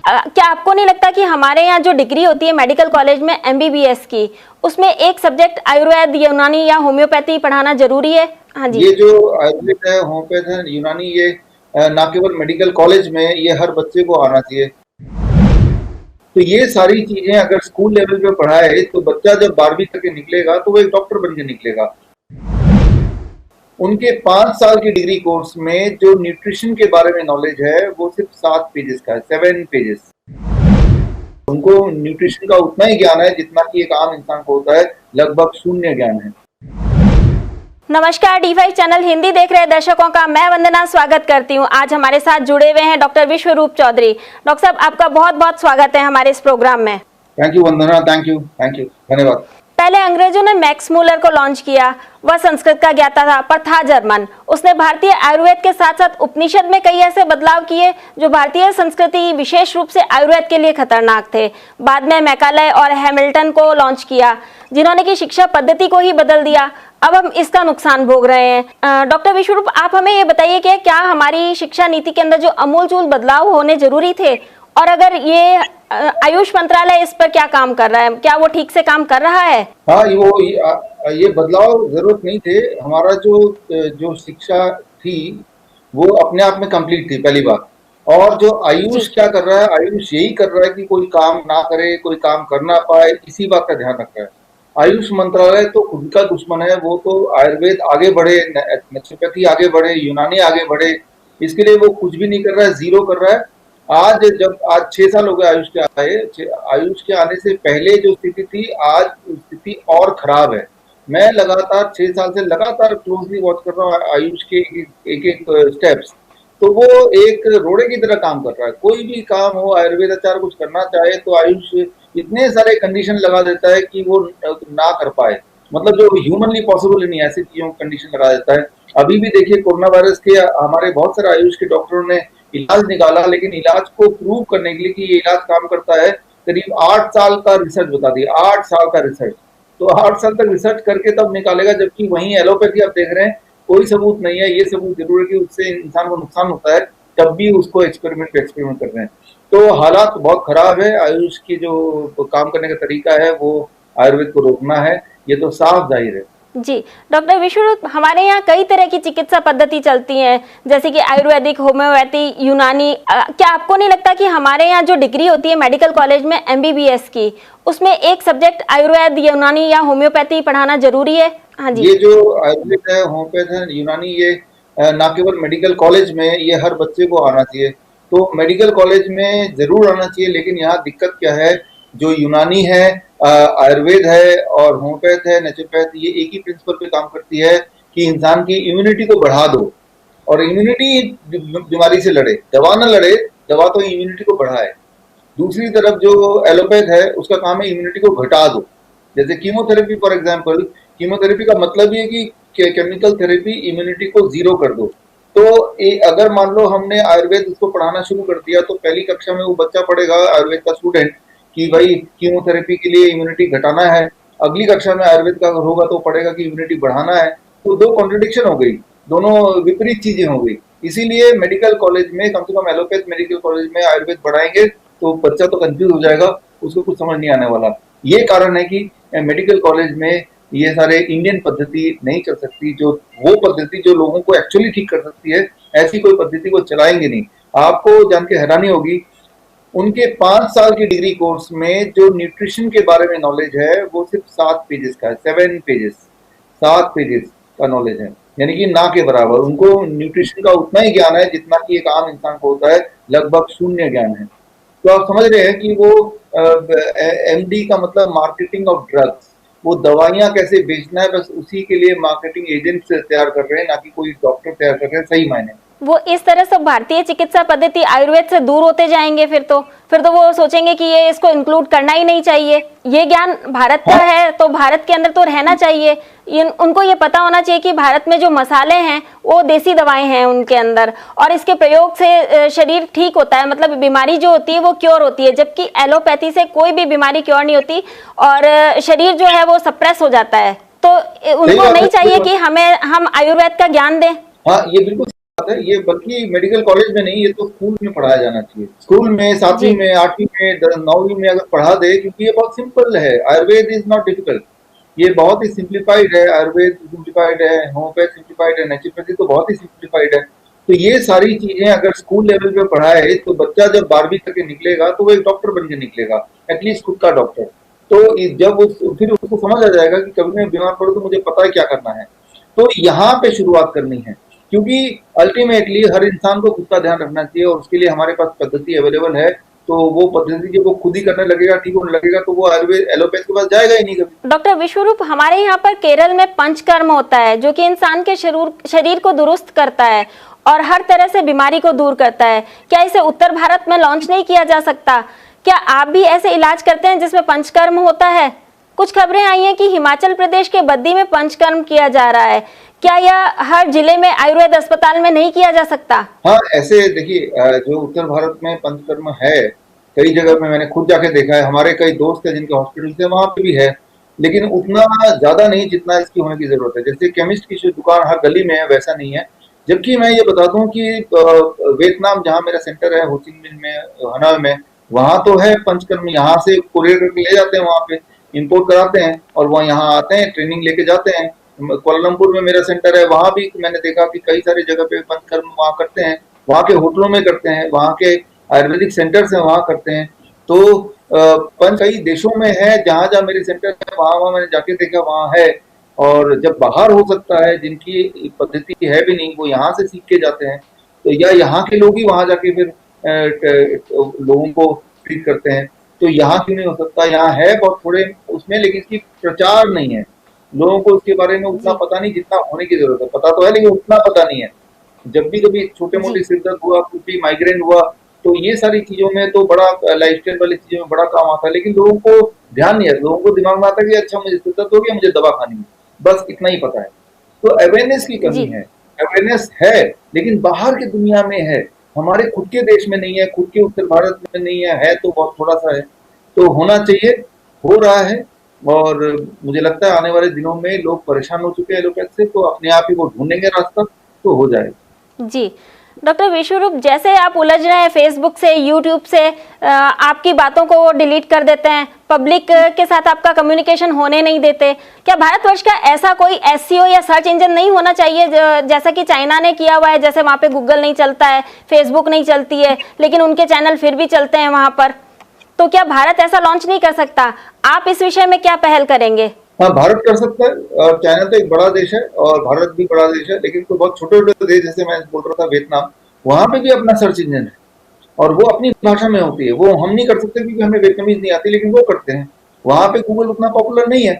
क्या आपको नहीं लगता कि हमारे यहाँ जो डिग्री होती है मेडिकल कॉलेज में एमबीबीएस की, उसमें एक सब्जेक्ट आयुर्वेद, यूनानी या होम्योपैथी पढ़ाना जरूरी है? हाँ जी। ये जो आयुर्वेद है, होम्योपैथ है, यूनानी, ये ना केवल मेडिकल कॉलेज में, ये हर बच्चे को आना चाहिए। तो ये सारी चीजें अगर स्कूल लेवल पे पढ़ाए तो बच्चा जब 12वीं करके निकलेगा तो वो एक डॉक्टर बन के निकलेगा। उनके 5 साल की डिग्री कोर्स में जो न्यूट्रिशन के बारे में नॉलेज है वो सिर्फ 7 पेजेस का है, 7 पेजेस। उनको न्यूट्रिशन का उतना ही ज्ञान है जितना कि एक आम इंसान को होता है, लगभग शून्य ज्ञान है। नमस्कार, D5 चैनल हिंदी देख रहे दर्शकों का मैं वंदना स्वागत करती हूं। आज हमारे साथ जुड़े हुए हैं डॉक्टर विश्वरूप चौधरी। डॉक्टर साहब, आपका बहुत बहुत स्वागत है हमारे इस प्रोग्राम में। Thank you Vandana, thank you, धन्यवाद। पहले अंग्रेजों ने मैक्स मूलर को लॉन्च किया। वह संस्कृत का ज्ञाता था पर था जर्मन। उसने भारतीय आयुर्वेद के साथ साथ उपनिषद में कई ऐसे बदलाव किए जो भारतीय संस्कृति, विशेष रूप से आयुर्वेद के लिए खतरनाक थे। बाद में मैकाले और हैमिल्टन को लॉन्च किया, जिन्होंने की शिक्षा पद्धति को ही बदल दिया। अब हम इसका नुकसान भोग रहे हैं। डॉक्टर विश्वरूप, आप हमें ये बताइए कि क्या हमारी शिक्षा नीति के अंदर जो अमूलचूल बदलाव होने जरूरी थे, और अगर ये आयुष मंत्रालय इस पर क्या काम कर रहा है, क्या वो ठीक से काम कर रहा है? हाँ, ये बदलाव जरूरत नहीं थे। हमारा जो शिक्षा थी वो अपने आप में कंप्लीट थी, पहली बात। और जो आयुष क्या कर रहा है, आयुष यही कर रहा है कि कोई काम ना करे, कोई काम कर ना पाए, इसी बात का ध्यान रख रहा है। आयुष मंत्रालय तो खुद का दुश्मन है। वो तो आयुर्वेद आगे बढ़े, नेचुरोपैथी आगे बढ़े, यूनानी आगे बढ़े, इसके लिए वो कुछ भी नहीं कर रहा है, जीरो कर रहा है। आज 6 साल हो गए आयुष के आए। आयुष के आने से पहले जो स्थिति थी, आज स्थिति और खराब है। मैं लगातार 6 साल से लगातार क्लोजली वॉच कर रहा हूँ आयुष के एक एक स्टेप्स। तो वो एक रोड़े की तरह काम कर रहा है। कोई भी काम हो, आयुर्वेदाचार कुछ करना चाहे तो आयुष इतने सारे कंडीशन लगा देता है कि वो ना कर पाए। मतलब जो ह्यूमनली पॉसिबल नहीं, ऐसी चीजों कंडीशन लगा देता है। अभी भी देखिए, कोरोना वायरस के हमारे बहुत सारे आयुष के डॉक्टरों ने इलाज निकाला, लेकिन इलाज को प्रूव करने के लिए कि ये इलाज काम करता है, करीब 8 साल का रिसर्च बता दिया। 8 साल का रिसर्च, तो 8 साल तक रिसर्च करके तब निकालेगा। जबकि वहीं एलोपैथी आप देख रहे हैं, कोई सबूत नहीं है। ये सबूत जरूर है कि उससे इंसान को नुकसान होता है, तब भी उसको एक्सपेरिमेंट कर रहे हैं। तो हालात बहुत खराब है। आयुष की जो काम करने का तरीका है वो आयुर्वेद को रोकना है, ये तो साफ जाहिर है। जी डॉक्टर विश्वरूप, हमारे यहाँ कई तरह की चिकित्सा पद्धति चलती हैं, जैसे कि आयुर्वेदिक, होम्योपैथी, यूनानी। क्या आपको नहीं लगता कि हमारे यहाँ जो डिग्री होती है मेडिकल कॉलेज में एमबीबीएस की, उसमें एक सब्जेक्ट आयुर्वेद, यूनानी या होम्योपैथी पढ़ाना जरूरी है? हाँ जी। ये जो आयुर्वेद है, होम्योपैथ है, यूनानी, ये ना केवल मेडिकल कॉलेज में, ये हर बच्चे को आना चाहिए। तो मेडिकल कॉलेज में जरूर आना चाहिए, लेकिन यहाँ दिक्कत क्या है, जो यूनानी है, आयुर्वेद है और होम्योपैथ है, नेचुरोपैथ, ये एक ही प्रिंसिपल पे काम करती है कि इंसान की इम्यूनिटी को बढ़ा दो। और इम्यूनिटी बीमारी से लड़े, दवा न लड़े, दवा तो इम्यूनिटी को बढ़ाए। दूसरी तरफ जो एलोपैथ है, उसका काम है इम्यूनिटी को घटा दो। जैसे कीमोथेरेपी फॉर एग्जांपल, कीमोथेरेपी का मतलब ये कि केमिकल थेरेपी इम्यूनिटी को जीरो कर दो। तो अगर मान लो हमने आयुर्वेद उसको पढ़ाना शुरू कर दिया, तो पहली कक्षा में वो बच्चा पढ़ेगा, आयुर्वेद का स्टूडेंट, कि भाई कीमोथेरेपी के लिए इम्यूनिटी घटाना है। अगली कक्षा में आयुर्वेद का होगा तो पढ़ेगा कि इम्यूनिटी बढ़ाना है। तो दो कॉन्ट्रडिक्शन हो गई, दोनों विपरीत चीजें हो गई। इसीलिए मेडिकल कॉलेज में, कम से कम एलोपैथ मेडिकल कॉलेज में आयुर्वेद पढ़ाएंगे तो बच्चा तो कंफ्यूज हो जाएगा, उसको कुछ समझ नहीं आने वाला। ये कारण है कि मेडिकल कॉलेज में ये सारे इंडियन पद्धति नहीं चल सकती। जो वो पद्धति जो लोगों को एक्चुअली ठीक कर सकती है, ऐसी कोई पद्धति को चलाएंगे नहीं। आपको जान के हैरानी होगी, उनके 5 साल की डिग्री कोर्स में जो न्यूट्रिशन के बारे में नॉलेज है वो सिर्फ 7 पेजेस का है, 7 पेजेस, 7 पेजेस का नॉलेज है। यानी कि ना के बराबर। उनको न्यूट्रिशन का उतना ही ज्ञान है जितना कि एक आम इंसान को होता है, लगभग शून्य ज्ञान है। तो आप समझ रहे हैं कि वो एमडी का मतलब मार्केटिंग ऑफ ड्रग्स, वो दवाइयां कैसे बेचना है, बस उसी के लिए मार्केटिंग एजेंट्स तैयार कर रहे हैं, ना कि कोई डॉक्टर तैयार कर रहे हैं सही मायने। वो इस तरह से भारतीय चिकित्सा पद्धति आयुर्वेद से दूर होते जाएंगे। फिर तो वो सोचेंगे कि ये इसको इंक्लूड करना ही नहीं चाहिए। ये ज्ञान भारत का है तो भारत के अंदर तो रहना चाहिए। उनको ये पता होना चाहिए कि भारत में जो मसाले हैं वो देसी दवाएं हैं उनके अंदर, और इसके प्रयोग से शरीर ठीक होता है, मतलब बीमारी जो होती है वो क्योर होती है। जबकि एलोपैथी से कोई भी बीमारी क्योर नहीं होती और शरीर जो है वो सप्रेस हो जाता है। तो उनको नहीं चाहिए कि हम आयुर्वेद का ज्ञान दें। हाँ, ये बिल्कुल है ये, बल्कि मेडिकल कॉलेज में नहीं, ये तो स्कूल में पढ़ाया जाना चाहिए। स्कूल में 7वीं जी। में, 8वीं में, 9वीं में अगर पढ़ा दे, क्योंकि ये बहुत सिंपल है। आयुर्वेद इज नॉट डिफिकल्ट, ये बहुत ही सिंप्लीफाइड है। आयुर्वेद सिंप्लीफाइड है, होम्योपैथ सिंप्लीफाइड है, नेचुरोपैथी तो बहुत ही सिंप्लीफाइड है। तो ये सारी चीजें अगर स्कूल लेवल पे पढ़ाए तो बच्चा जब 12वीं करके निकलेगा तो वो एक डॉक्टर बन के निकलेगा, एटलीस्ट खुद का डॉक्टर। तो जब फिर उसको समझ आ जाएगा कि कभी मैं बीमार पड़ूं तो मुझे पता है क्या करना है। तो यहाँ पे शुरुआत करनी है, क्योंकि अल्टीमेटली हर इंसान को खुद का ध्यान रखना चाहिए और उसके लिए हमारे पास पद्धति अवेलेबल है। तो वो पद्धति जब वो खुद ही करने लगेगा, ठीक होने लगेगा, तो वो आयुर्वेद एलोपैथ के पास जाएगा ही नहीं कभी। डॉक्टर विश्वरूप, हमारे यहाँ पर केरल में पंचकर्म होता है जो कि इंसान के शरीर को दुरुस्त करता है और हर तरह से बीमारी को दूर करता है। क्या इसे उत्तर भारत में लॉन्च नहीं किया जा सकता? क्या आप भी ऐसे इलाज करते हैं जिसमें पंचकर्म होता है? कुछ खबरें आई हैं कि हिमाचल प्रदेश के बद्दी में पंचकर्म किया जा रहा है। क्या यह हर जिले में आयुर्वेद अस्पताल में नहीं किया जा सकता? हाँ, ऐसे देखिए, जो उत्तर भारत में पंचकर्म है, कई जगह पे मैंने खुद जाके देखा है। हमारे कई दोस्त हैं जिनके हॉस्पिटल है, वहां पे भी है, लेकिन उतना ज्यादा नहीं जितना इसकी होने की जरूरत है। जैसे केमिस्ट की जो दुकान हर गली में है, वैसा नहीं है। जबकि मैं ये बता दूं कि वियतनाम, जहाँ मेरा सेंटर है, होचिन मिन में, हनोई में, वहां तो है पंचकर्म। यहाँ से कुरियर करके ले जाते हैं, वहां पे इंपोर्ट कराते हैं और वह यहाँ आते हैं, ट्रेनिंग लेके जाते हैं। कोलालमपुर में मेरा सेंटर है, वहां भी मैंने देखा कि कई सारी जगह पे पंचकर्म वहां करते हैं, वहां के होटलों में करते हैं, वहां के आयुर्वेदिक सेंटर्स हैं वहां करते हैं। तो पंच कई देशों में है, जहां जहां मेरे सेंटर है वहां वहां मैंने जाके देखा, वहां है। और जब बाहर हो सकता है, जिनकी पद्धति है भी नहीं, वो यहाँ से सीख के जाते हैं, तो या यहाँ के लोग ही वहां जाके फिर लोगों को ट्रीट करते हैं। तो यहाँ क्यों नहीं हो सकता? यहाँ है बहुत थोड़े उसमें, लेकिन इसकी प्रचार नहीं है। लोगों को उसके बारे में उतना पता नहीं जितना होने की जरूरत है। पता तो है, लेकिन उतना पता नहीं है। जब भी कभी छोटे मोटे सिर दर्द हुआ, कुछ भी माइग्रेन हुआ, तो ये सारी चीजों में तो बड़ा, लाइफस्टाइल वाली चीजों में बड़ा काम आता है, लेकिन लोगों को ध्यान नहीं है। लोगों को दिमाग में आता है कि अच्छा मुझे सिर दर्द हो गया, मुझे दवा खानी है, बस इतना ही पता है। तो अवेयरनेस की कमी है। अवेयरनेस है, लेकिन बाहर की दुनिया में है, हमारे खुद के देश में नहीं है, खुद के उत्तर भारत में नहीं है तो बहुत थोड़ा सा है। तो होना चाहिए, हो रहा है। और मुझे लगता है आने वाले दिनों में लोग परेशान हो चुके हैं एलोपैथ से, तो अपने आप ही वो ढूंढेंगे रास्ता, तो हो जाएगा। जी डॉक्टर विश्वरूप, जैसे आप उलझ रहे हैं फेसबुक से, यूट्यूब से, आपकी बातों को डिलीट कर देते हैं, पब्लिक के साथ आपका कम्युनिकेशन होने नहीं देते, क्या भारतवर्ष का ऐसा कोई एसईओ या सर्च इंजन नहीं होना चाहिए जैसा कि चाइना ने किया हुआ है? जैसे वहां पे गूगल नहीं चलता है, फेसबुक नहीं चलती है, लेकिन उनके चैनल फिर भी चलते हैं वहां पर। तो क्या भारत ऐसा लॉन्च नहीं कर सकता? आप इस विषय में क्या पहल करेंगे? हाँ, भारत कर सकता है। और चाइना तो एक बड़ा देश है और भारत भी बड़ा देश है, लेकिन तो बहुत छोटे छोटे देश, जैसे मैं बोल रहा था वियतनाम, वहां पे भी अपना सर्च इंजन है और वो अपनी भाषा में होती है। वो हम नहीं कर सकते क्योंकि हमें वियतनामीज नहीं आती, लेकिन वो करते हैं। वहां पे गूगल उतना पॉपुलर नहीं है।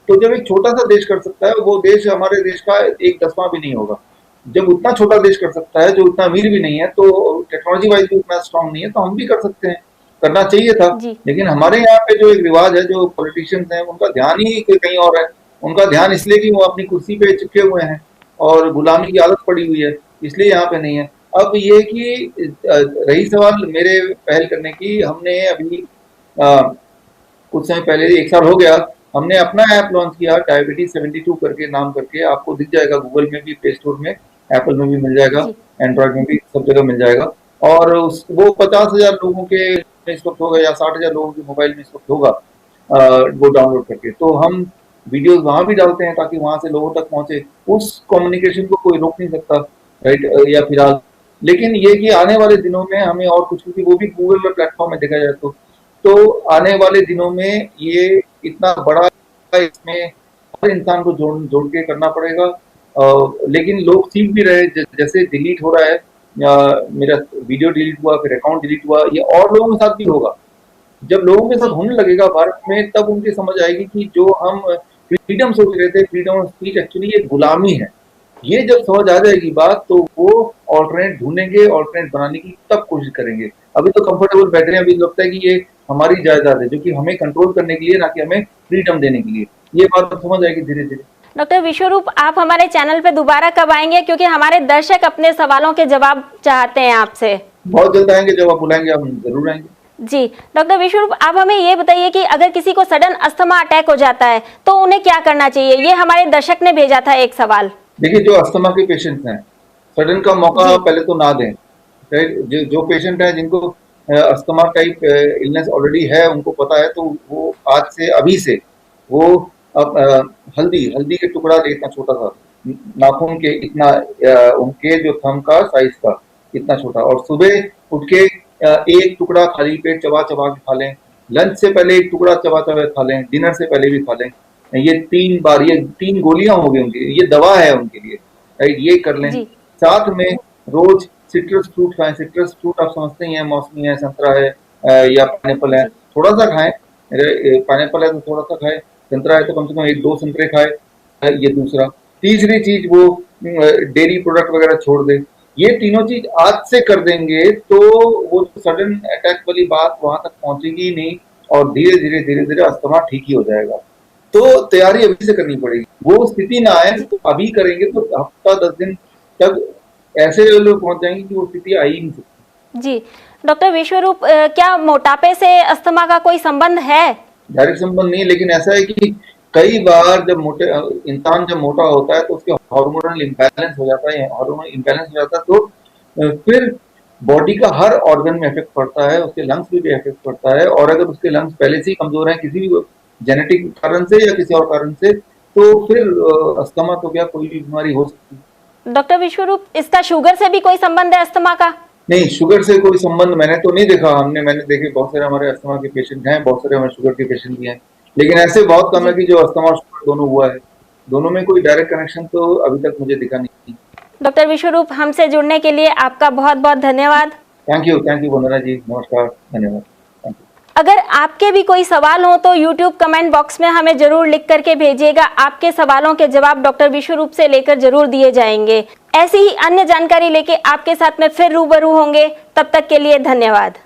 तो जब एक छोटा सा देश कर सकता है, वो देश हमारे देश का 1/10वां भी नहीं होगा। जब उतना छोटा देश कर सकता है, जो उतना अमीर भी नहीं है, तो टेक्नोलॉजी वाइज भी उतना स्ट्रांग नहीं है, तो हम भी कर सकते हैं। करना चाहिए था। लेकिन हमारे यहाँ पे जो एक रिवाज है, जो पॉलिटिशियंस हैं, उनका ध्यान ही कहीं और है। उनका ध्यान इसलिए कि वो अपनी कुर्सी पे चिपके हुए हैं और गुलामी की आदत पड़ी हुई है, इसलिए यहाँ पे नहीं है। अब ये कि रही सवाल मेरे पहल करने की, हमने अभी कुछ समय पहले, 1 साल हो गया, हमने अपना ऐप लॉन्च किया, डायबिटीज 72 करके नाम करके। आपको दिख जाएगा गूगल में भी, प्ले स्टोर में, एप्पल में भी मिल जाएगा, एंड्रॉइड में भी, सब जगह मिल जाएगा। और वो 50,000 लोगों के इस वक्त होगा या 60,000 लोगों के मोबाइल में इस वक्त होगा वो डाउनलोड करके। तो हम वीडियोस वहां भी डालते हैं ताकि वहां से लोगों तक पहुंचे। उस कम्युनिकेशन को कोई रोक नहीं सकता, राइट, या फिलहाल। लेकिन ये कि आने वाले दिनों में हमें और कुछ, क्योंकि वो भी गूगल का प्लेटफॉर्म में देखा जाए तो आने वाले दिनों में ये इतना बड़ा, इसमें हर इंसान को जोड़ के करना पड़ेगा। लेकिन लोग सीख भी रहे, जैसे डिलीट हो रहा है, मेरा वीडियो डिलीट हुआ, फिर अकाउंट डिलीट हुआ, ये और लोगों के साथ भी होगा। जब लोगों के साथ होने लगेगा भारत में, तब उनकी समझ आएगी कि जो हम फ्रीडम सोच रहे थे, फ्रीडम ऑफ स्पीच, एक्चुअली ये गुलामी है। ये जब समझ आ जाएगी बात, तो वो ऑल्टरनेट ढूंढेंगे, ऑल्टरनेट बनाने की तब कोशिश करेंगे। अभी तो कंफर्टेबल बैठे हैं, अभी लगता है कि ये हमारी जायदाद है, जो कि हमें कंट्रोल करने के लिए, ना कि हमें फ्रीडम देने के लिए। ये बात तो समझ आएगी धीरे धीरे। डॉक्टर विश्वरूप, आप हमारे चैनल पे दोबारा कब आएंगे? क्योंकि हमारे दर्शक अपने सवालों के जवाब चाहते हैं आपसे। बहुत जल्द आएंगे, जब आप बुलाएंगे हम जरूर आएंगे। जी डॉक्टर विश्वरूप, आप हमें ये बताइए कि अगर किसी को सडन अस्थमा अटैक हो जाता है तो उन्हें क्या करना चाहिए? ये हमारे दर्शक ने भेजा था एक सवाल। देखिए, जो अस्थमा के पेशेंट्स हैं, सडन का मौका जी पहले तो ना दें, राइट। जो पेशेंट है जिनको अस्थमा टाइप इलनेस ऑलरेडी है, उनको पता है, तो वो आज से अभी से वो अब हल्दी हल्दी के टुकड़ा ले, इतना छोटा सा, नाखून के इतना, उनके जो थंब का साइज का इतना छोटा, और सुबह उठ के एक टुकड़ा खाली पेट चबा चबा के खा लें, लंच से पहले एक टुकड़ा चबा चबा के खा लें, डिनर से पहले भी खा लें। ये 3 बार, ये 3 गोलियां हो गई उनकी, ये दवा है उनके लिए, राइट। ये कर लें। जी साथ में रोज सिट्रस फ्रूट खाएं। सिट्रस फ्रूट आप समझते ही हैं, मौसमी है, संतरा है, या पाइनएप्पल है, जी थोड़ा सा खाएं। पाइनएप्पल है तो थोड़ा सा खाएं, संतरा है तो कम से कम 1-2 संतरे खाएं। ये दूसरा। तीसरी चीज, वो डेयरी प्रोडक्ट वगैरह छोड़ दें। ये तीनों चीज आज से कर देंगे तो वो सडन अटैक वाली बात वहां तक पहुंचेगी ही नहीं, और धीरे धीरे अस्थमा ठीक ही हो जाएगा। तो तैयारी अभी से करनी पड़ेगी। वो स्थिति ना आए, जी तो अभी करेंगे तो हफ्ता 10 दिन तक ऐसे लेवल पे पहुंच जाएंगे कि वो स्थिति आ ही नहीं सकती। जी डॉक्टर विश्वरूप, क्या मोटापे से अस्थमा का कोई संबंध है? डायरेक्ट संबंध नहीं, लेकिन ऐसा है कि कई बार जब इंसान जब मोटा होता है तो उसके हार्मोनल इम्बैलेंस हो जाता है, हार्मोनल इम्बैलेंस हो जाता है, तो फिर बॉडी का हर ऑर्गन में इफेक्ट पड़ता है, उसके लंग्स में भी इफेक्ट पड़ता है, और अगर उसके लंग्स पहले से ही कमजोर हैं किसी भी जेनेटिक कारण से या किसी और कारण से, तो फिर अस्थमा तो क्या कोई भी बीमारी हो सकती है। डॉक्टर विश्वरूप, इसका शुगर से भी कोई संबंध है अस्थमा का? नहीं, शुगर से कोई संबंध मैंने तो नहीं देखा। मैंने देखे बहुत सारे हमारे अस्थमा के पेशेंट हैं, बहुत सारे हमारे शुगर के पेशेंट भी हैं, लेकिन ऐसे बहुत कम है जी कि जो अस्थमा और शुगर दोनों हुआ है। दोनों में कोई डायरेक्ट कनेक्शन तो अभी तक मुझे दिखा नहीं। डॉक्टर विश्वरूप, हमसे जुड़ने के लिए आपका बहुत बहुत धन्यवाद। थैंक यू वंदना जी, नमस्कार, धन्यवाद। Thank you. अगर आपके भी कोई सवाल हो तो YouTube कमेंट बॉक्स में हमें जरूर लिख करके भेजिएगा। आपके सवालों के जवाब डॉक्टर विश्वरूप से लेकर जरूर दिए जाएंगे। ऐसी ही अन्य जानकारी लेके आपके साथ में फिर रूबरू होंगे। तब तक के लिए धन्यवाद।